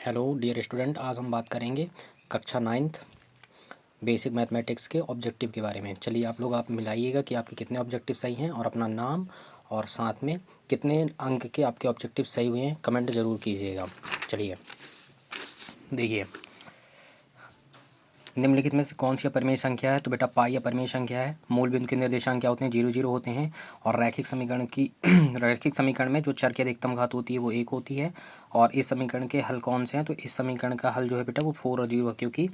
Hello dear student, आज हम बात करेंगे कक्षा 9th बेसिक मैथमेटिक्स के ऑब्जेक्टिव के बारे में। चलिए आप मिलाइएगा कि आपके कितने ऑब्जेक्टिव सही हैं और अपना नाम और साथ में कितने अंक के आपके ऑब्जेक्टिव सही हुए हैं कमेंट ज़रूर कीजिएगा। चलिए देखिए, निम्नलिखित में से कौन सी अपरिमेय संख्या है? तो बेटा पाई अपरिमेय संख्या है। मूल बिंदु के निर्देशांक क्या होते हैं? 0 0 होते हैं। और रैखिक समीकरण में जो चर की अधिकतम घात होती है वो 1 होती है। और इस समीकरण के हल कौन से हैं? तो इस समीकरण का हल जो है बेटा वो 4 और 0 है, क्योंकि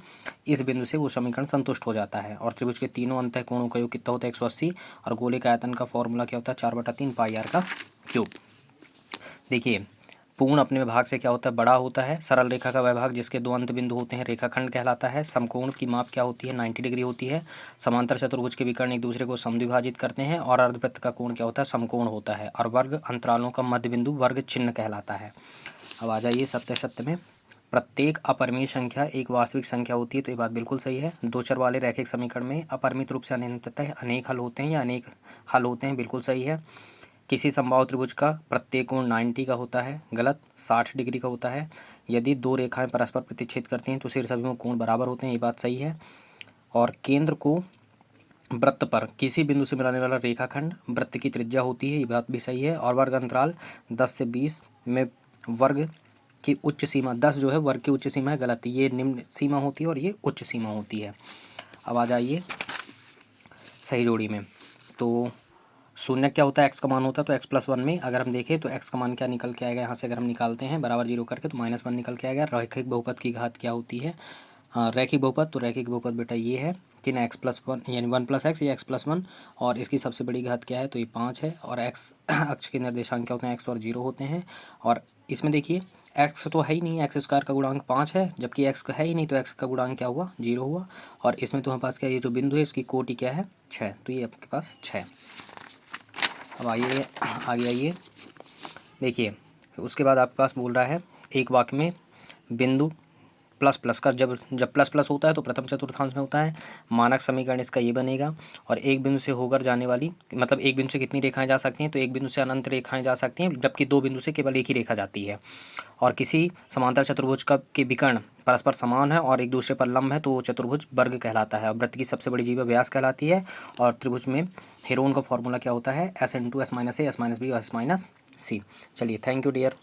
इस बिंदु से वो समीकरण संतुष्ट हो जाता है। और त्रिभुज के तीनों अंतःकोणों का योग कितना होता है? 180। और गोले का आयतन का फॉर्मूला क्या होता है? 4/3 पाई आर का क्यूब। देखिए, पूर्ण अपने विभाग से क्या होता है? बड़ा होता है। सरल रेखा का विभाग जिसके दो अंत बिंदु होते हैं रेखाखंड कहलाता है। समकोण की माप क्या होती है? 90 डिग्री होती है। समांतर चतुर्भुज के विकर्ण एक दूसरे को समद्विभाजित करते हैं। और अर्धवृत्त का कोण क्या होता है? समकोण होता है। और वर्ग अंतरालों का मध्य बिंदु वर्ग चिन्ह कहलाता है। अब आ जाइए सत्य सत्य में। प्रत्येक अपरिमेय संख्या एक वास्तविक संख्या होती है, तो ये बात बिल्कुल सही है। दो चर वाले रैखिक समीकरण में अपरिमित रूप से अनंततः अनेक हल होते हैं या अनेक हल होते हैं, बिल्कुल सही है। किसी समबाहु त्रिभुज का प्रत्येक कोण 90 का होता है, गलत। 60 डिग्री का होता है। यदि दो रेखाएं परस्पर प्रतिच्छेद करती हैं तो शीर्ष अभिमुख में कोण बराबर होते हैं, ये बात सही है। और केंद्र को वृत्त पर किसी बिंदु से मिलाने वाला रेखाखंड वृत्त की त्रिज्या होती है, ये बात भी सही है। और वर्ग अंतराल 10 से 20 में वर्ग की उच्च सीमा 10 जो है वर्ग की उच्च सीमा है, गलत। ये निम्न सीमा होती है और ये उच्च सीमा होती है। अब आ जाइए सही जोड़ी में। तो शून्य क्या होता है? एक्स का मान होता है। तो एक्स प्लस 1 में अगर हम देखें तो एक्स का मान क्या निकल के आएगा? यहाँ से अगर हम निकालते हैं बराबर 0 करके तो -1 निकल के आएगा। रैखिक बहुपद की घात क्या होती है? हाँ, रैखिक बहुपद। तो रैखिक बहुपद बेटा ये है कि ना एक्स प्लस 1 यानी 1 + x या एक्स प्लस 1, और इसकी सबसे बड़ी घात क्या है? तो ये 5 है। और एक्स अक्ष के निर्देशांक क्या होते हैं? एक्स और 0 होते हैं। और इसमें देखिए एक्स तो है ही नहीं, एक्स स्क्वायर का गुणांक 5 है, जबकि एक्स है ही नहीं तो एक्स का गुणांक क्या हुआ? 0 हुआ। और इसमें तुम्हारे पास क्या, ये जो बिंदु है इसकी कोटि क्या है? 6, तो ये आपके पास 6। अब आइए आगे आइए। देखिए उसके बाद आपके पास बोल रहा है एक वाक्य में बिंदु प्लस प्लस का जब प्लस प्लस होता है तो प्रथम चतुर्थांश में होता है। मानक समीकरण इसका ये बनेगा। और एक बिंदु से होकर जाने वाली, मतलब एक बिंदु से कितनी रेखाएं जा सकती हैं? तो एक बिंदु से अनंत रेखाएं जा सकती हैं, जबकि दो बिंदु से केवल एक ही रेखा जाती है। और किसी समांतर चतुर्भुज का के विकर्ण परस्पर समान है और एक दूसरे पर लंब है तो वो चतुर्भुज वर्ग कहलाता है। और वृत्त की सबसे बड़ी जीवा व्यास कहलाती है। और त्रिभुज में हेरोन का फॉर्मूला क्या होता है? S × S - A S - B और S - C। चलिए थैंक यू डियर।